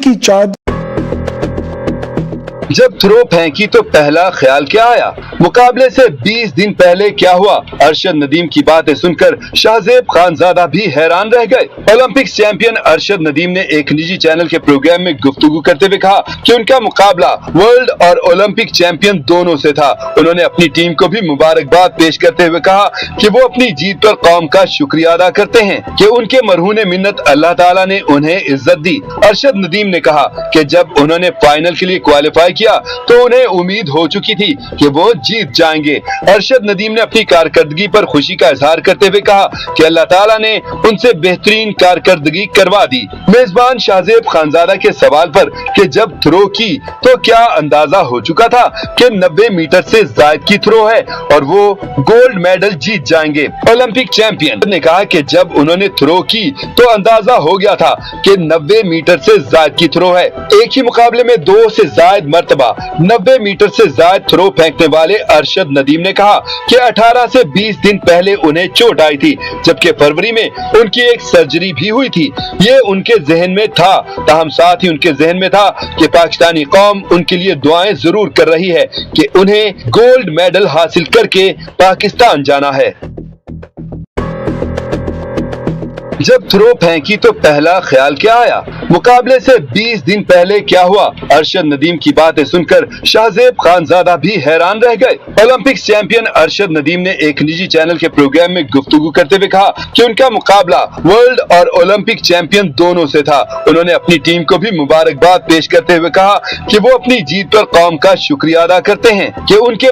की चाद। जब थ्रो फेंकी तो पहला ख्याल क्या आया? मुकाबले से 20 दिन पहले क्या हुआ? अरशद नदीम की बातें सुनकर शाहजेब खानजादा भी हैरान रह गए। ओलंपिक्स चैंपियन अरशद नदीम ने एक निजी चैनल के प्रोग्राम में गुफ्तगू करते हुए कहा कि उनका मुकाबला वर्ल्ड और ओलंपिक चैंपियन दोनों से था। उन्होंने अपनी टीम को भी मुबारकबाद पेश करते हुए कहा कि वो अपनी जीत पर कौम का शुक्रिया अदा करते हैं कि उनके मरहून मिन्नत अल्लाह ताला ने उन्हें इज्जत दी। अरशद नदीम ने कहा कि जब उन्होंने फाइनल के लिए क्वालिफाई किया तो उन्हें उम्मीद हो चुकी थी कि वो जीत जाएंगे। अरशद नदीम ने अपनी कारकर्दगी पर खुशी का इजहार करते हुए कहा कि अल्लाह ताला ने उनसे बेहतरीन कारकर्दगी करवा दी। मेजबान शाहजेब खानजादा के सवाल पर कि जब थ्रो की तो क्या अंदाजा हो चुका था कि 90 मीटर से ज्यादा की थ्रो है और वो गोल्ड मेडल जीत जाएंगे? ओलंपिक चैंपियन ने कहा कि जब उन्होंने थ्रो की तो अंदाजा हो गया था कि 90 मीटर से ज्यादा की थ्रो है। एक ही मुकाबले में 2 से ज्यादा मर्तबा 90 मीटर से ज्यादा थ्रो फेंकने वाले अरशद नदीम ने कहा कि 18 से 20 दिन पहले उन्हें चोट आई थी, जबकि फरवरी में उनकी एक सर्जरी भी हुई थी। ये उनके जहन में था, ताहम साथ ही उनके जहन में था कि पाकिस्तानी कौम उनके लिए दुआएं जरूर कर रही है कि उन्हें गोल्ड मेडल हासिल करके पाकिस्तान जाना है। जब थ्रो फेंकी तो पहला ख्याल क्या आया? मुकाबले से 20 दिन पहले क्या हुआ? अरशद नदीम की बातें सुनकर शाहजेब खानजादा भी हैरान रह गए। ओलंपिक्स चैंपियन अरशद नदीम ने एक निजी चैनल के प्रोग्राम में गुफ्तगू करते हुए कहा कि उनका मुकाबला वर्ल्ड और ओलंपिक चैंपियन दोनों से था। उन्होंने अपनी टीम को भी मुबारकबाद पेश करते हुए कहा कि वो अपनी जीत पर कौम का शुक्रिया अदा करते हैं कि उनके